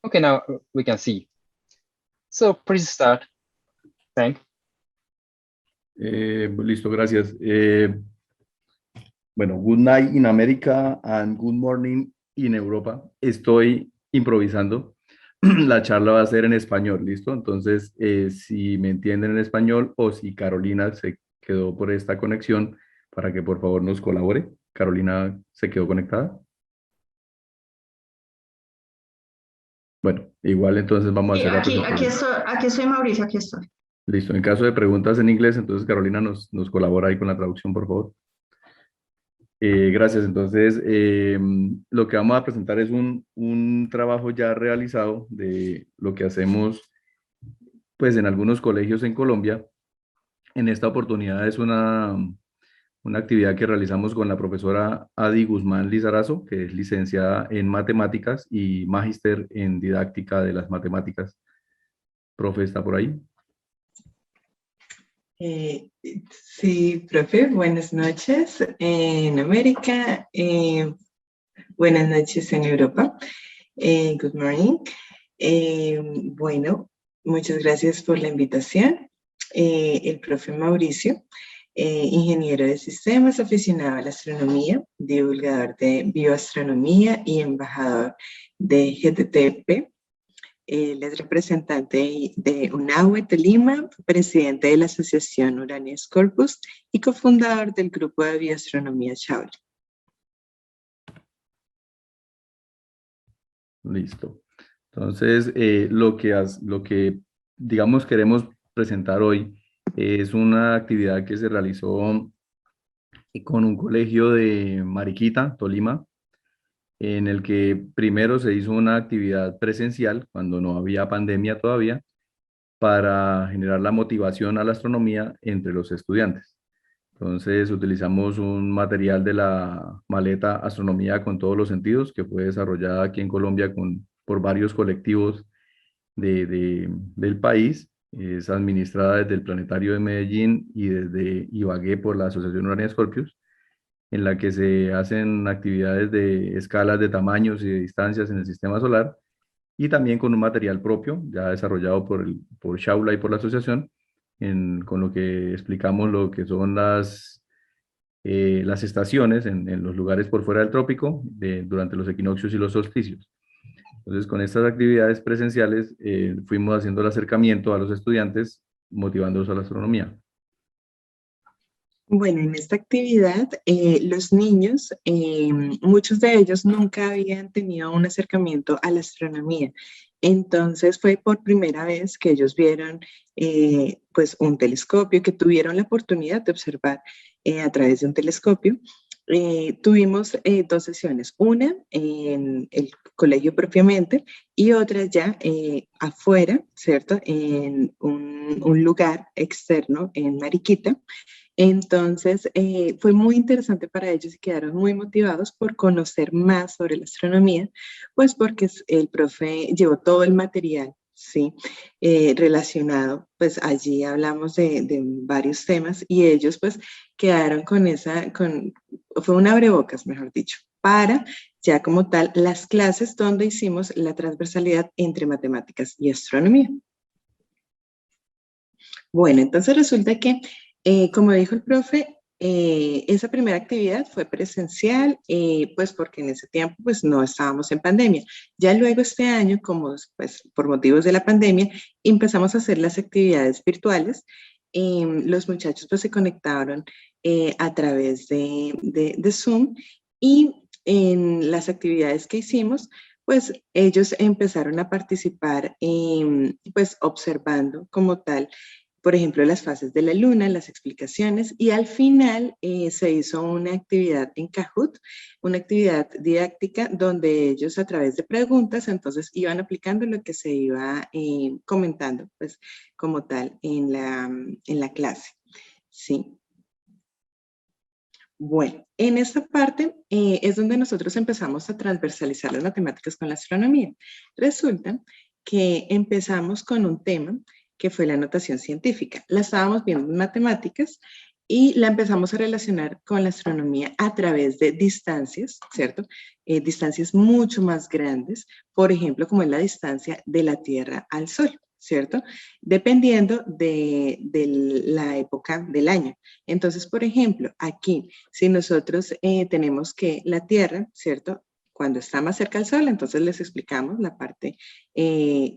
Okay, now we can see. So please start. Thank. Listo, gracias. Bueno, good night in America and good morning in Europa. Estoy improvisando. La charla va a ser en español, ¿listo? Entonces, si me entienden en español o si Carolina se quedó por esta conexión, para que por favor nos colabore. Carolina se quedó conectada. Bueno, igual entonces vamos a hacer la presentación. Aquí estoy, Mauricio, aquí estoy. Listo, en caso de preguntas en inglés, entonces Carolina nos colabora ahí con la traducción, por favor. Gracias. Entonces, lo que vamos a presentar es un trabajo ya realizado de lo que hacemos pues en algunos colegios en Colombia. En esta oportunidad es una actividad que realizamos con la profesora Adi Guzmán Lizarazo, que es licenciada en matemáticas y magíster en didáctica de las matemáticas. Profe, ¿está por ahí? Sí, profe, buenas noches en América, buenas noches en Europa. Good morning. Bueno, muchas gracias por la invitación. El profe Mauricio, ingeniero de sistemas, aficionado a la astronomía, divulgador de bioastronomía y embajador de GTTP. Él es representante de UNAUE Tolima, presidente de la Asociación Uranius Corpus y cofundador del Grupo de Bioastronomía Chauri. Listo. Entonces, lo que, digamos, queremos presentar hoy es una actividad que se realizó con un colegio de Mariquita, Tolima, en el que primero se hizo una actividad presencial, cuando no había pandemia todavía, para generar la motivación a la astronomía entre los estudiantes. Entonces utilizamos un material de la maleta Astronomía con todos los sentidos, que fue desarrollada aquí en Colombia por varios colectivos del país. Es administrada desde el Planetario de Medellín y desde Ibagué por la Asociación Urania Scorpius, en la que se hacen actividades de escalas de tamaños y de distancias en el sistema solar, y también con un material propio, ya desarrollado por Shaula y por la asociación, con lo que explicamos lo que son las estaciones en los lugares por fuera del trópico durante los equinoccios y los solsticios. Entonces, con estas actividades presenciales fuimos haciendo el acercamiento a los estudiantes, motivándolos a la astronomía. Bueno, en esta actividad los niños, muchos de ellos nunca habían tenido un acercamiento a la astronomía. Entonces fue por primera vez que ellos vieron pues un telescopio, que tuvieron la oportunidad de observar a través de un telescopio. Tuvimos dos sesiones, una en el colegio propiamente y otra ya afuera, ¿cierto? En un lugar externo en Mariquita. Entonces, fue muy interesante para ellos y quedaron muy motivados por conocer más sobre la astronomía, pues porque el profe llevó todo el material, ¿sí? Relacionado, pues allí hablamos de varios temas y ellos pues quedaron fue un abrebocas, mejor dicho, para ya como tal las clases donde hicimos la transversalidad entre matemáticas y astronomía. Bueno, entonces resulta que como dijo el profe, esa primera actividad fue presencial, pues porque en ese tiempo pues no estábamos en pandemia. Ya luego este año, como pues por motivos de la pandemia, empezamos a hacer las actividades virtuales. Los muchachos pues se conectaron a través de Zoom y en las actividades que hicimos, pues ellos empezaron a participar pues observando como tal, por ejemplo, las fases de la luna, las explicaciones, y al final se hizo una actividad en Kahoot, una actividad didáctica donde ellos a través de preguntas entonces iban aplicando lo que se iba comentando, pues como tal en la clase, ¿sí? Bueno, en esta parte es donde nosotros empezamos a transversalizar las matemáticas con la astronomía. Resulta que empezamos con un tema que fue la notación científica. La estábamos viendo en matemáticas y la empezamos a relacionar con la astronomía a través de distancias, ¿cierto? Distancias mucho más grandes, por ejemplo, como es la distancia de la Tierra al Sol, ¿cierto? Dependiendo de la época del año. Entonces, por ejemplo, aquí, si nosotros tenemos que la Tierra, ¿cierto? Cuando está más cerca al Sol, entonces les explicamos la parte,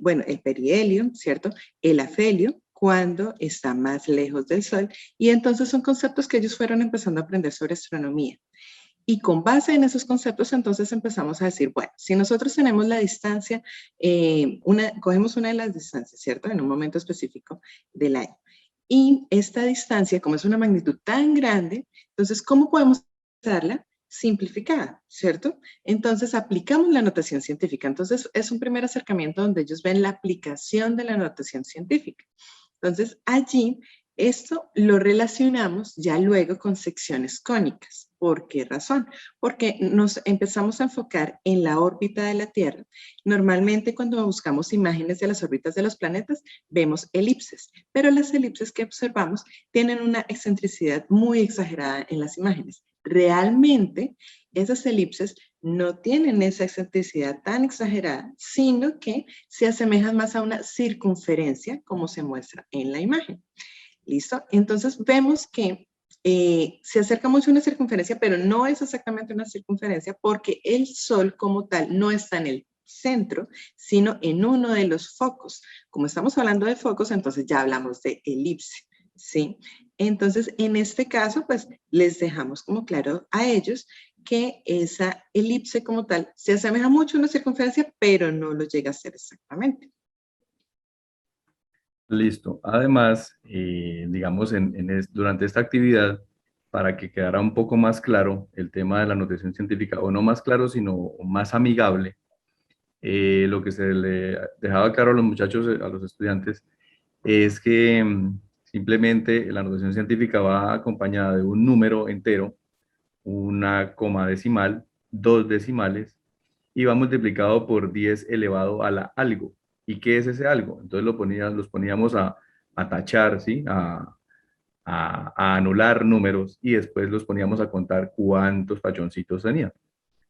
bueno, el perihelio, ¿cierto? El afelio, cuando está más lejos del Sol, y entonces son conceptos que ellos fueron empezando a aprender sobre astronomía. Y con base en esos conceptos, entonces empezamos a decir, bueno, si nosotros tenemos la distancia, cogemos una de las distancias, ¿cierto? En un momento específico del año. Y esta distancia, como es una magnitud tan grande, entonces, ¿cómo podemos usarla? Simplificada, ¿cierto? Entonces, aplicamos la notación científica. Entonces, es un primer acercamiento donde ellos ven la aplicación de la notación científica. Entonces, allí esto lo relacionamos ya luego con secciones cónicas. ¿Por qué razón? Porque nos empezamos a enfocar en la órbita de la Tierra. Normalmente cuando buscamos imágenes de las órbitas de los planetas, vemos elipses, pero las elipses que observamos tienen una excentricidad muy exagerada en las imágenes. Realmente, esas elipses no tienen esa excentricidad tan exagerada, sino que se asemejan más a una circunferencia, como se muestra en la imagen. ¿Listo? Entonces vemos que se acerca mucho a una circunferencia, pero no es exactamente una circunferencia porque el Sol como tal no está en el centro, sino en uno de los focos. Como estamos hablando de focos, entonces ya hablamos de elipse, ¿sí? Entonces, en este caso, pues les dejamos como claro a ellos que esa elipse como tal se asemeja mucho a una circunferencia, pero no lo llega a ser exactamente. Listo. Además, digamos, durante esta actividad, para que quedara un poco más claro el tema de la notación científica, o no más claro, sino más amigable, lo que se le dejaba claro a los muchachos, a los estudiantes, es que simplemente la notación científica va acompañada de un número entero, una coma decimal, dos decimales, y va multiplicado por 10 elevado a la algo. ¿Y qué es ese algo? Entonces los poníamos a tachar, ¿sí? A anular números y después los poníamos a contar cuántos tachoncitos tenía.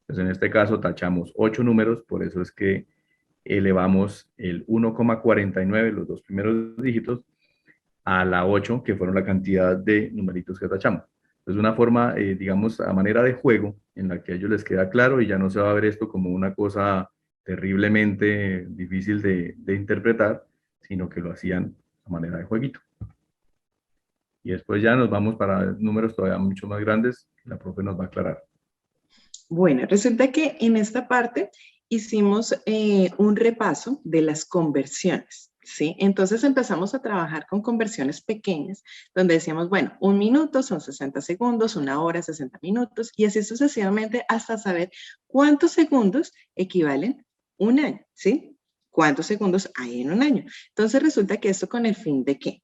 Entonces en este caso tachamos 8 números, por eso es que elevamos el 1,49, los dos primeros dígitos, a la 8, que fueron la cantidad de numeritos que tachamos. Es una forma, digamos, a manera de juego, en la que a ellos les queda claro y ya no se va a ver esto como una cosa terriblemente difícil de interpretar, sino que lo hacían a manera de jueguito. Y después ya nos vamos para números todavía mucho más grandes, la profe nos va a aclarar. Bueno, resulta que en esta parte hicimos un repaso de las conversiones, ¿sí? Entonces empezamos a trabajar con conversiones pequeñas, donde decíamos, bueno, 1 minuto son 60 segundos, 1 hora, 60 minutos, y así sucesivamente hasta saber cuántos segundos equivalen un año, ¿sí? ¿Cuántos segundos hay en un año? Entonces resulta que esto con el fin de ¿qué?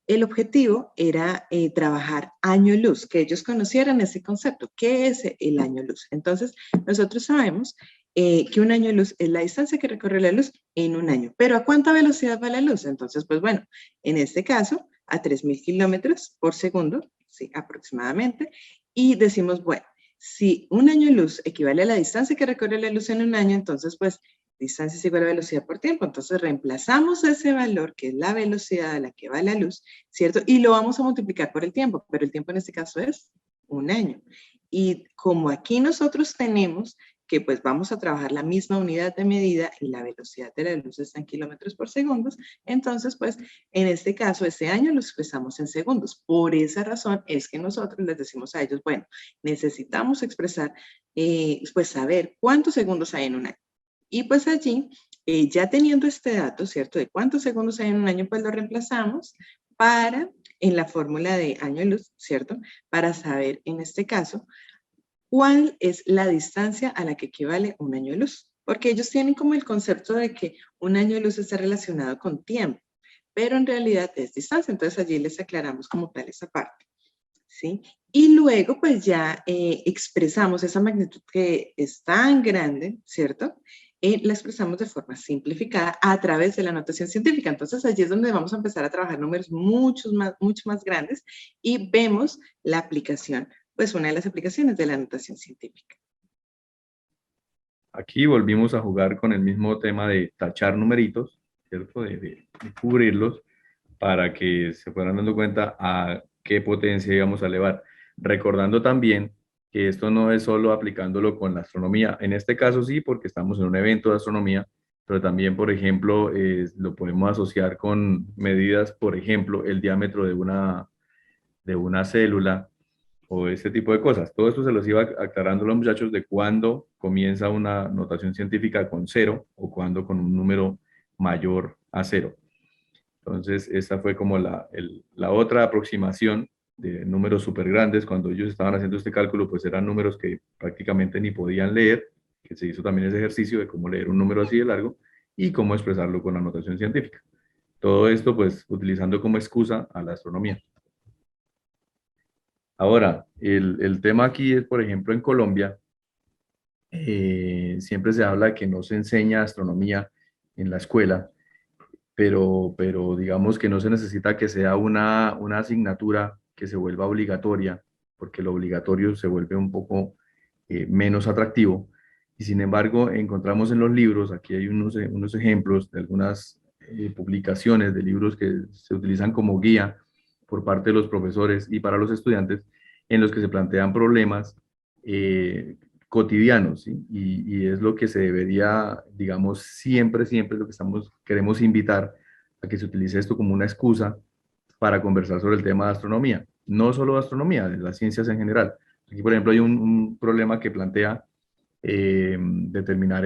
El objetivo era trabajar año luz, que ellos conocieran ese concepto. ¿Qué es el año luz? Entonces, nosotros sabemos que un año luz es la distancia que recorre la luz en un año. Pero ¿a cuánta velocidad va la luz? Entonces, pues bueno, en este caso, a 3.000 kilómetros por segundo, sí, aproximadamente. Y decimos, bueno, si un año luz equivale a la distancia que recorre la luz en un año, entonces, pues, distancia es igual a velocidad por tiempo. Entonces reemplazamos ese valor, que es la velocidad a la que va la luz, ¿cierto? Y lo vamos a multiplicar por el tiempo, pero el tiempo en este caso es un año. Y como aquí nosotros tenemos que pues vamos a trabajar la misma unidad de medida y la velocidad de la luz está en kilómetros por segundo, entonces pues en este caso este año lo expresamos en segundos. Por esa razón es que nosotros les decimos a ellos, bueno, necesitamos expresar, pues saber cuántos segundos hay en un año. Y pues allí, ya teniendo este dato, ¿cierto? De cuántos segundos hay en un año, pues lo reemplazamos para, en la fórmula de año luz, ¿cierto? Para saber, en este caso, cuál es la distancia a la que equivale un año luz. Porque ellos tienen como el concepto de que un año luz está relacionado con tiempo, pero en realidad es distancia. Entonces allí les aclaramos como tal esa parte, ¿sí? Y luego pues ya expresamos esa magnitud que es tan grande, ¿cierto? la expresamos de forma simplificada a través de la notación científica. Entonces allí es donde vamos a empezar a trabajar números mucho más grandes y vemos la aplicación, pues una de las aplicaciones de la notación científica. Aquí volvimos a jugar con el mismo tema de tachar numeritos, ¿cierto? De cubrirlos para que se fueran dando cuenta a qué potencia íbamos a elevar. Recordando también que esto no es solo aplicándolo con la astronomía. En este caso sí, porque estamos en un evento de astronomía, pero también, por ejemplo, lo podemos asociar con medidas, por ejemplo, el diámetro de una célula, o ese tipo de cosas. Todo esto se los iba aclarando a los muchachos de cuándo comienza una notación científica con cero o cuándo con un número mayor a cero. Entonces, esa fue como la otra aproximación de números súper grandes. Cuando ellos estaban haciendo este cálculo, pues eran números que prácticamente ni podían leer, que se hizo también ese ejercicio de cómo leer un número así de largo y cómo expresarlo con la notación científica. Todo esto, pues, utilizando como excusa a la astronomía. Ahora, el tema aquí es, por ejemplo, en Colombia, siempre se habla de que no se enseña astronomía en la escuela, pero digamos que no se necesita que sea una asignatura que se vuelva obligatoria, porque lo obligatorio se vuelve un poco menos atractivo. Y sin embargo, encontramos en los libros, aquí hay unos ejemplos de algunas publicaciones de libros que se utilizan como guía por parte de los profesores y para los estudiantes, en los que se plantean problemas cotidianos, ¿sí? Y es lo que se debería, digamos, siempre lo que queremos invitar a que se utilice esto como una excusa para conversar sobre el tema de astronomía. No solo de astronomía, de las ciencias en general. Aquí, por ejemplo, hay un problema que plantea determinar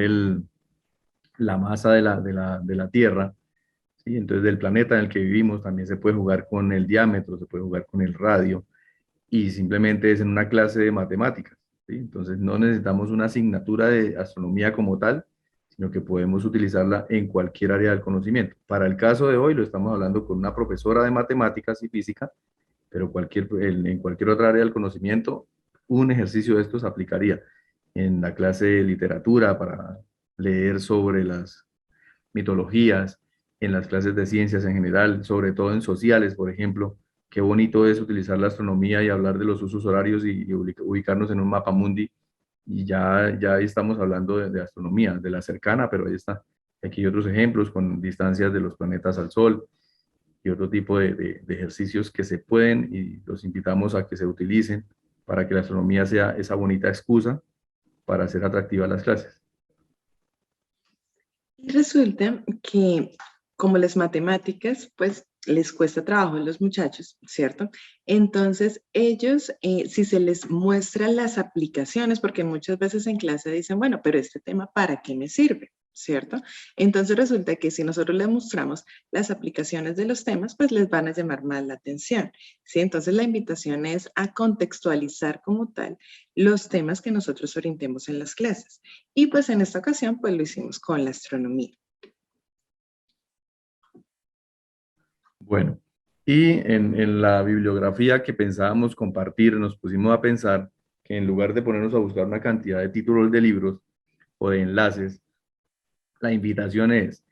la masa de la Tierra, ¿sí? Entonces, del planeta en el que vivimos también se puede jugar con el diámetro, se puede jugar con el radio, y simplemente es en una clase de matemáticas, ¿sí? Entonces, no necesitamos una asignatura de astronomía como tal, sino que podemos utilizarla en cualquier área del conocimiento. Para el caso de hoy, lo estamos hablando con una profesora de matemáticas y física, pero en cualquier otra área del conocimiento, un ejercicio de estos aplicaría en la clase de literatura para leer sobre las mitologías, en las clases de ciencias en general, sobre todo en sociales, por ejemplo. Qué bonito es utilizar la astronomía y hablar de los usos horarios y ubicarnos en un mapa mundi. Y ya ahí estamos hablando de astronomía, de la cercana, pero ahí está. Aquí hay otros ejemplos con distancias de los planetas al Sol y otro tipo de ejercicios que se pueden y los invitamos a que se utilicen para que la astronomía sea esa bonita excusa para hacer atractivas las clases. Y resulta que como las matemáticas, pues les cuesta trabajo a los muchachos, ¿cierto? Entonces ellos, si se les muestran las aplicaciones, porque muchas veces en clase dicen, bueno, pero este tema, ¿para qué me sirve? ¿Cierto? Entonces resulta que si nosotros les mostramos las aplicaciones de los temas, pues les van a llamar más la atención, ¿sí? Entonces la invitación es a contextualizar como tal los temas que nosotros orientemos en las clases. Y pues en esta ocasión, pues lo hicimos con la astronomía. Bueno, y en la bibliografía que pensábamos compartir, nos pusimos a pensar que en lugar de ponernos a buscar una cantidad de títulos de libros o de enlaces, la invitación es,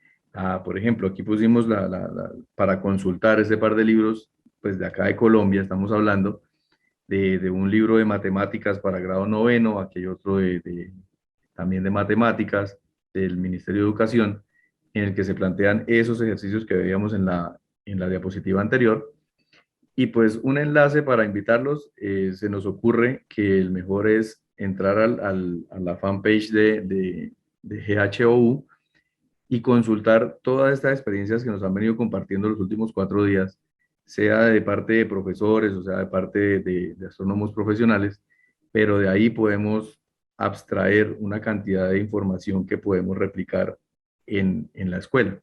por ejemplo, aquí pusimos para consultar ese par de libros, pues de acá de Colombia, estamos hablando de un libro de matemáticas para grado noveno, aquí hay otro también de matemáticas del Ministerio de Educación, en el que se plantean esos ejercicios que veíamos en la diapositiva anterior. Y pues un enlace para invitarlos, se nos ocurre que el mejor es entrar a la fanpage de GHOU y consultar todas estas experiencias que nos han venido compartiendo los últimos 4 días, sea de parte de profesores, o sea, de parte de astrónomos profesionales, pero de ahí podemos abstraer una cantidad de información que podemos replicar en la escuela.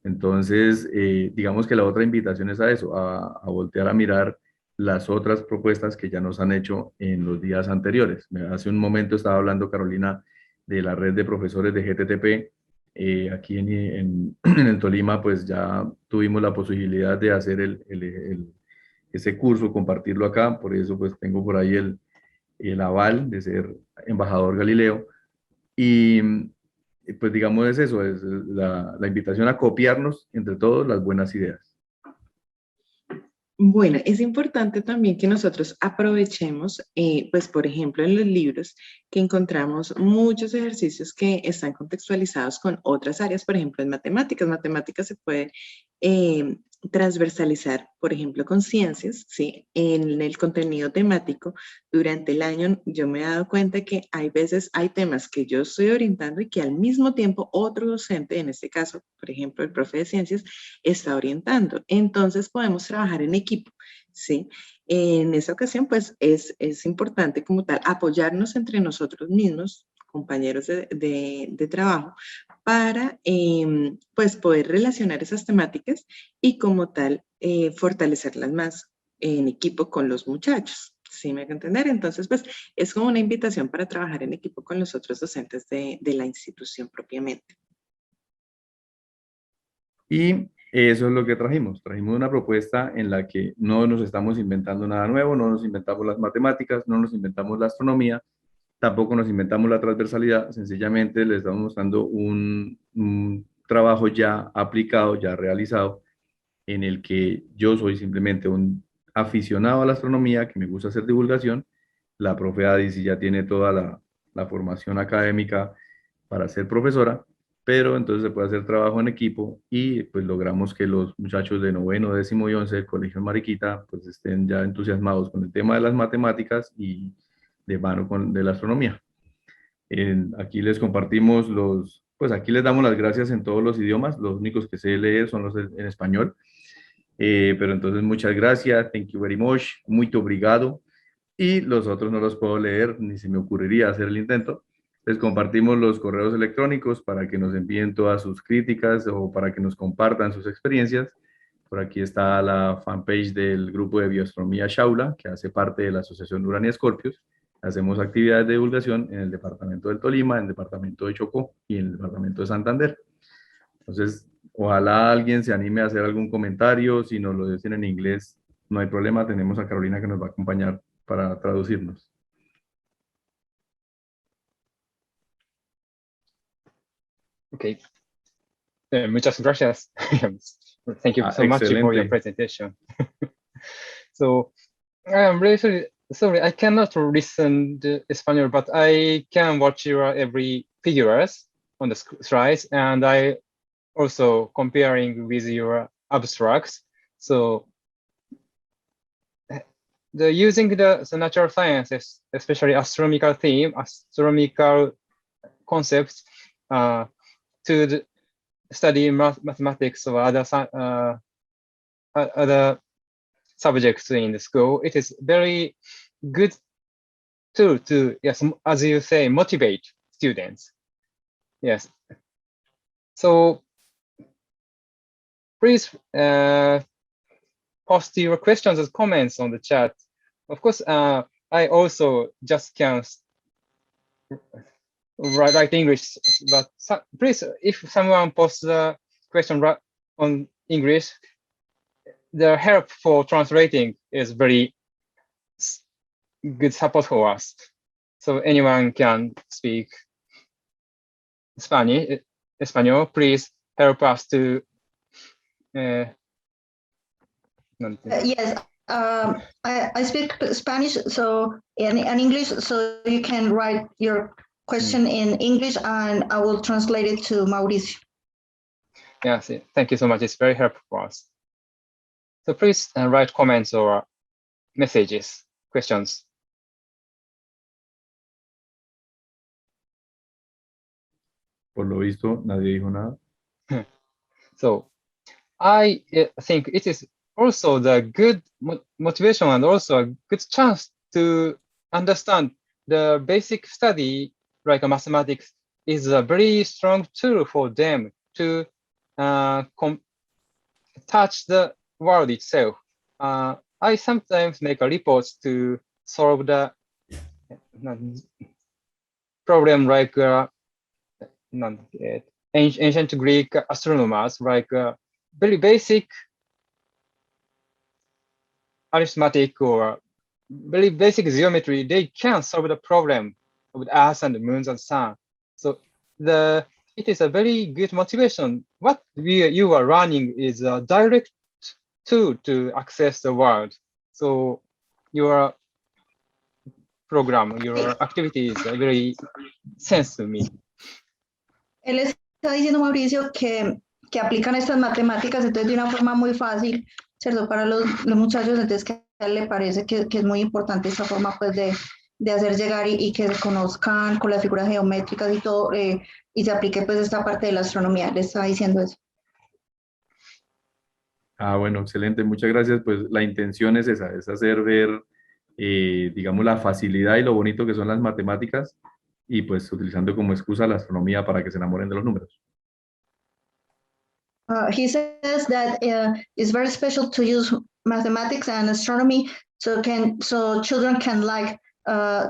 Entonces, digamos que la otra invitación es a eso, a voltear a mirar las otras propuestas que ya nos han hecho en los días anteriores. Hace un momento estaba hablando Carolina de la red de profesores de GTTP. Aquí en el Tolima, pues ya tuvimos la posibilidad de hacer ese curso, compartirlo acá. Por eso, pues tengo por ahí el aval de ser embajador Galileo. Y pues digamos es eso, es la invitación a copiarnos entre todos las buenas ideas. Bueno, es importante también que nosotros aprovechemos, pues por ejemplo, en los libros que encontramos muchos ejercicios que están contextualizados con otras áreas, por ejemplo, en matemáticas. Matemáticas se puede transversalizar, por ejemplo, con ciencias, ¿sí? En el contenido temático, durante el año yo me he dado cuenta que hay veces, hay temas que yo estoy orientando y que al mismo tiempo otro docente, en este caso, por ejemplo, el profe de ciencias, está orientando. Entonces podemos trabajar en equipo, ¿sí? En esa ocasión, pues es importante como tal apoyarnos entre nosotros mismos, compañeros de trabajo, para pues poder relacionar esas temáticas y como tal fortalecerlas más en equipo con los muchachos. ¿Sí me hago entender? Entonces, pues es como una invitación para trabajar en equipo con los otros docentes de la institución propiamente. Y eso es lo que trajimos. Trajimos una propuesta en la que no nos estamos inventando nada nuevo, no nos inventamos las matemáticas, no nos inventamos la astronomía, tampoco nos inventamos la transversalidad, sencillamente le estamos mostrando un trabajo ya aplicado, ya realizado, en el que yo soy simplemente un aficionado a la astronomía, que me gusta hacer divulgación. La profe Adi sí ya tiene toda la formación académica para ser profesora, pero entonces se puede hacer trabajo en equipo y pues logramos que los muchachos de noveno, décimo y once del Colegio Mariquita pues estén ya entusiasmados con el tema de las matemáticas y de mano de la astronomía. Aquí les compartimos pues aquí les damos las gracias en todos los idiomas, los únicos que sé leer son los en español, pero entonces muchas gracias, thank you very much, muito obrigado, y los otros no los puedo leer, ni se me ocurriría hacer el intento. Les compartimos los correos electrónicos para que nos envíen todas sus críticas o para que nos compartan sus experiencias. Por aquí está la fanpage del grupo de Bioastronomía Shaula, que hace parte de la Asociación Urania Escorpios. Hacemos actividades de divulgación en el departamento del Tolima, en el departamento de Chocó y en el departamento de Santander. Entonces, ojalá alguien se anime a hacer algún comentario. Si nos lo dicen en inglés, no hay problema. Tenemos a Carolina que nos va a acompañar para traducirnos. Okay. Muchas gracias. Thank you so much for your presentation. So I'm really sorry, I cannot listen to Spanish, but I can watch your every figures on the slides, and I also comparing with your abstracts. So using the natural sciences, especially astronomical theme, astronomical concepts, to study mathematics or other subjects in the school, it is very good tool to, yes, as you say, motivate students. Yes. So please post your questions and comments on the chat. Of course, I also just can write English, but please, if someone posts the question on English, the help for translating is very good support for us. So anyone can speak Spanish, Espanol, please help us to. Yes, I speak Spanish, so and English, so you can write your question in English, and I will translate it to Mauricio. Yes, thank you so much. It's very helpful for us. So please write comments or messages, questions. Por lo visto, nadie dijo nada. So I think it is also the good motivation and also a good chance to understand the basic study, like mathematics, is a very strong tool for them to touch the world itself. I sometimes make a reports to solve the problem like ancient Greek astronomers, like very basic arithmetic or very basic geometry. They can solve the problem of the Earth and the moons and sun. So the it is a very good motivation. What you are running is a direct tool to access the world. So your program, your activity is very sense to me. Él está diciendo, Mauricio, que aplican estas matemáticas entonces de una forma muy fácil, ¿cierto? Para los muchachos, entonces que a él le parece que es muy importante esta forma pues de hacer llegar y que se conozcan con las figuras geométricas y todo, y se aplique pues esta parte de la astronomía. Le estaba diciendo eso. Ah, bueno, excelente, muchas gracias. Pues la intención es esa, es hacer ver, digamos, la facilidad y lo bonito que son las matemáticas y pues utilizando como excusa la astronomía para que se enamoren de los números. He says that it's very special to use mathematics and astronomy so children can like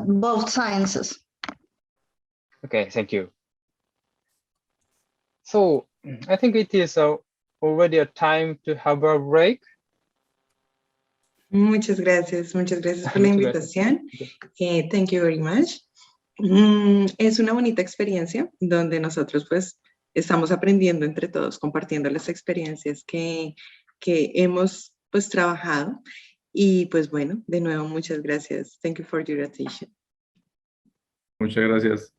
both sciences. Okay, thank you. So I think it is already a time to have a break. Muchas gracias por la invitación. Thank you very much. Es una bonita experiencia donde nosotros pues estamos aprendiendo entre todos, compartiendo las experiencias que hemos pues trabajado. Y pues bueno, de nuevo, muchas gracias. Thank you for your attention. Muchas gracias.